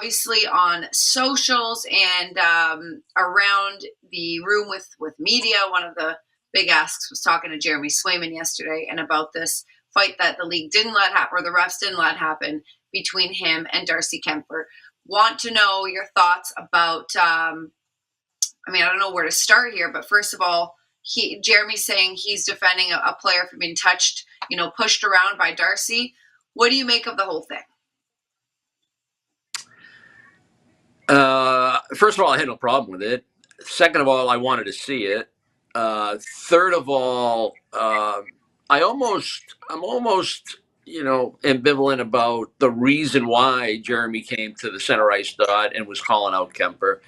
obviously on socials and around the room with media. One of the big asks was talking to Jeremy Swayman yesterday and about this fight that the league didn't let happen, or the refs didn't let happen, between him and Darcy Kuemper. Want to know your thoughts about, I don't know where to start here, but first of all, Jeremy's saying he's defending a player from being touched, pushed around by Darcy. What do you make of the whole thing? First of all, I had no problem with it. Second of all, I wanted to see it. Third of all, I'm almost, ambivalent about the reason why Jeremy came to the center ice dot and was calling out Kuemper.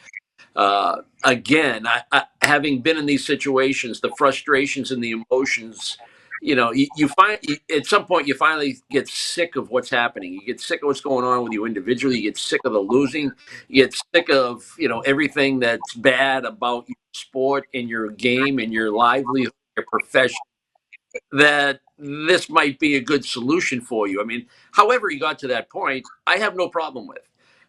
Again, I, having been in these situations, the frustrations and the emotions, you find at some point you finally get sick of what's happening. You get sick of what's going on with you individually. You get sick of the losing. You get sick of, everything that's bad about your sport and your game and your livelihood, your profession, that this might be a good solution for you. However he got to that point, I have no problem with.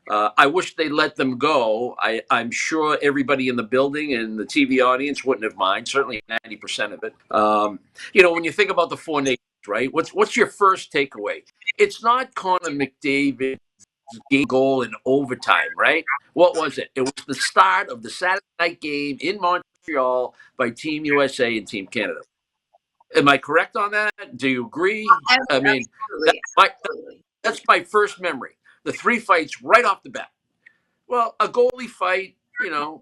I wish they let them go. I'm sure everybody in the building and the TV audience wouldn't have mind. Certainly 90% of it. When you think about the Four Nations, right? What's your first takeaway? It's not Connor McDavid's game goal in overtime, right? What was it? It was the start of the Saturday night game in Montreal by Team USA and Team Canada. Am I correct on that? Do you agree? Absolutely. That's my first memory. The three fights right off the bat. Well, a goalie fight,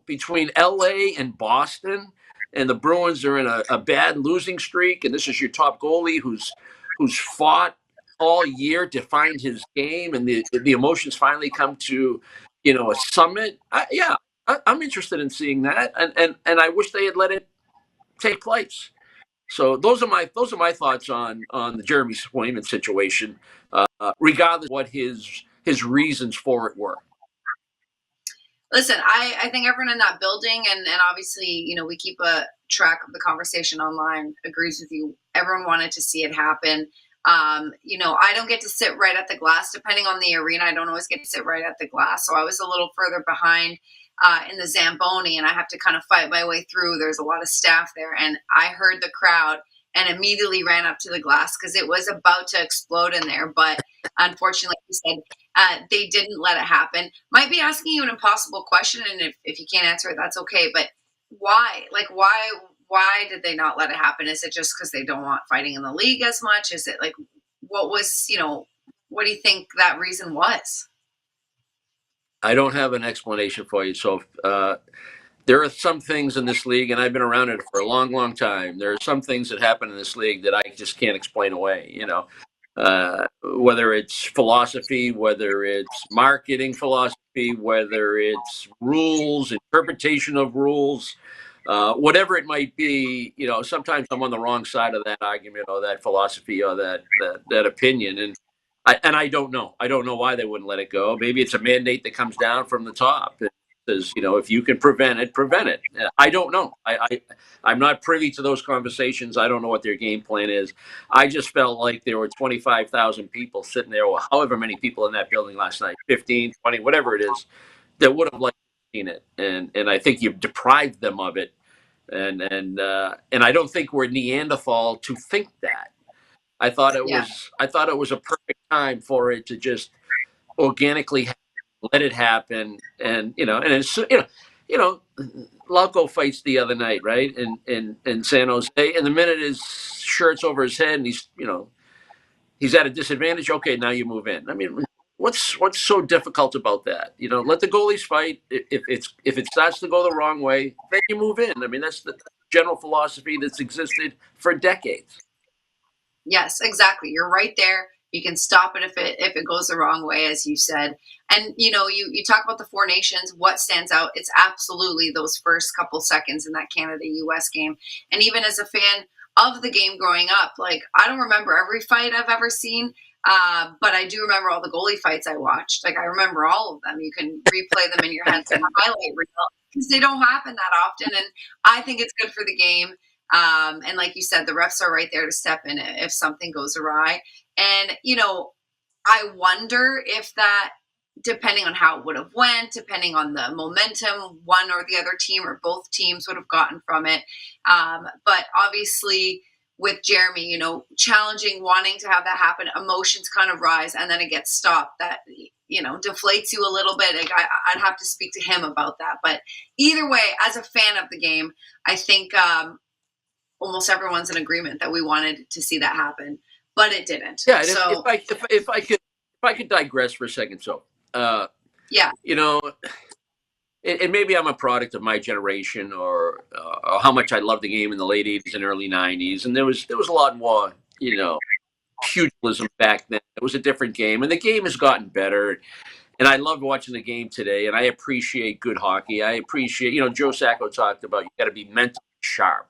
between LA and Boston, and the Bruins are in a bad losing streak, and this is your top goalie who's fought all year to find his game, and the emotions finally come to, a summit. I'm interested in seeing that, and I wish they had let it take place. So those are my thoughts on the Jeremy Swayman situation, regardless of what his reasons for it were. Listen, I think everyone in that building, and obviously, we keep a track of the conversation online, agrees with you. Everyone wanted to see it happen. I don't get to sit right at the glass, depending on the arena. I don't always get to sit right at the glass. So I was a little further behind in the Zamboni, and I have to kind of fight my way through. There's a lot of staff there, and I heard the crowd and immediately ran up to the glass because it was about to explode in there. But unfortunately, like you said, they didn't let it happen. Might be asking you an impossible question, and if you can't answer it, that's okay. But why? Why did they not let it happen? Is it just because they don't want fighting in the league as much? Is it what was, what do you think that reason was? I don't have an explanation for you. So there are some things in this league, and I've been around it for a long, long time. There are some things that happen in this league that I just can't explain away, whether it's philosophy, whether it's marketing philosophy, whether it's rules, interpretation of rules, whatever it might be. Sometimes I'm on the wrong side of that argument or that philosophy or that opinion. And I don't know. I don't know why they wouldn't let it go. Maybe it's a mandate that comes down from the top. It says, if you can prevent it, prevent it. I don't know. I'm not privy to those conversations. I don't know what their game plan is. I just felt like there were 25,000 people sitting there, or however many people in that building last night, 15, 20, whatever it is, that would have liked to have seen it. And I think you've deprived them of it. And I don't think we're Neanderthal to think that. I thought it was a perfect time for it to just organically let it happen. And it's Lauko fights the other night, right? In San Jose, and the minute his shirt's over his head and he's at a disadvantage, okay, now you move in. What's so difficult about that? Let the goalies fight. If it starts to go the wrong way, then you move in. That's the general philosophy that's existed for decades. Yes, exactly. You're right there. You can stop it if it goes the wrong way, as you said. And you talk about the Four Nations. What stands out? It's absolutely those first couple seconds in that Canada-US game. And even as a fan of the game growing up, I don't remember every fight I've ever seen, but I do remember all the goalie fights I watched. I remember all of them. You can replay them in your head and highlight reel because they don't happen that often. And I think it's good for the game. And like you said, the refs are right there to step in if something goes awry. And, I wonder if that depending on how it would have went, depending on the momentum one or the other team or both teams would have gotten from it. But obviously, with Jeremy, challenging, wanting to have that happen, emotions kind of rise, and then it gets stopped. That deflates you a little bit. Like I'd have to speak to him about that. But either way, as a fan of the game, I think almost everyone's in agreement that we wanted to see that happen, but it didn't. Yeah, and So if I could digress for a second, so yeah, and maybe I'm a product of my generation, or how much I loved the game in the late '80s and early '90s, and there was a lot more, pugilism back then. It was a different game, and the game has gotten better. And I loved watching the game today, and I appreciate good hockey. I appreciate, Joe Sacco talked about you got to be mentally sharp.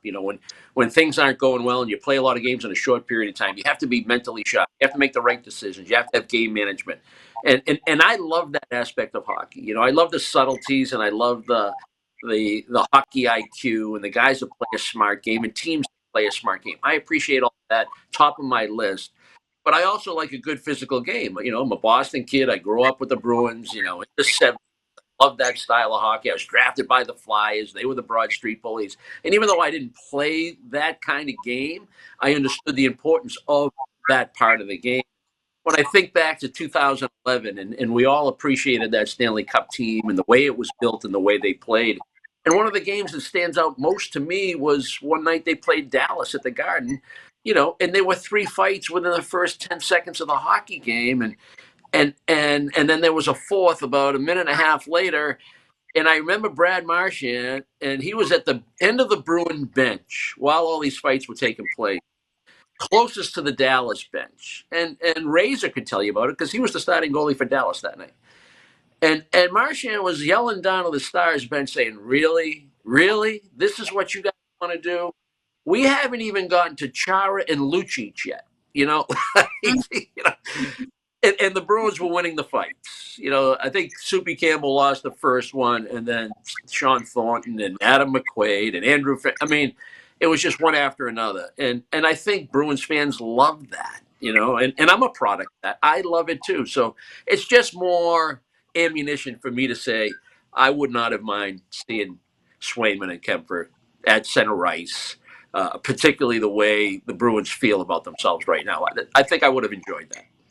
When things aren't going well and you play a lot of games in a short period of time, you have to be mentally sharp. You have to make the right decisions. You have to have game management. And I love that aspect of hockey. I love the subtleties, and I love the hockey IQ and the guys that play a smart game and teams that play a smart game. I appreciate all that. Top of my list. But I also like a good physical game. I'm a Boston kid. I grew up with the Bruins, in the 70s. Love that style of hockey. I was drafted by the Flyers. They were the Broad Street Bullies. And even though I didn't play that kind of game, I understood the importance of that part of the game. When I think back to 2011, and we all appreciated that Stanley Cup team and the way it was built and the way they played. And one of the games that stands out most to me was one night they played Dallas at the Garden, and there were 3 fights within the first 10 seconds of the hockey game. And then there was a fourth about a minute and a half later. And I remember Brad Marchand, and he was at the end of the Bruin bench while all these fights were taking place, closest to the Dallas bench. And Razor could tell you about it because he was the starting goalie for Dallas that night. And Marchand was yelling down to the Stars bench saying, really? Really? This is what you guys want to do? We haven't even gotten to Chara and Lucic yet, And the Bruins were winning the fights. I think Soupy Campbell lost the first one, and then Sean Thornton and Adam McQuaid and Andrew. It was just one after another. And I think Bruins fans love that, and I'm a product of that. I love it too. So it's just more ammunition for me to say I would not have mind seeing Swayman and Kuemper at center ice, particularly the way the Bruins feel about themselves right now. I think I would have enjoyed that.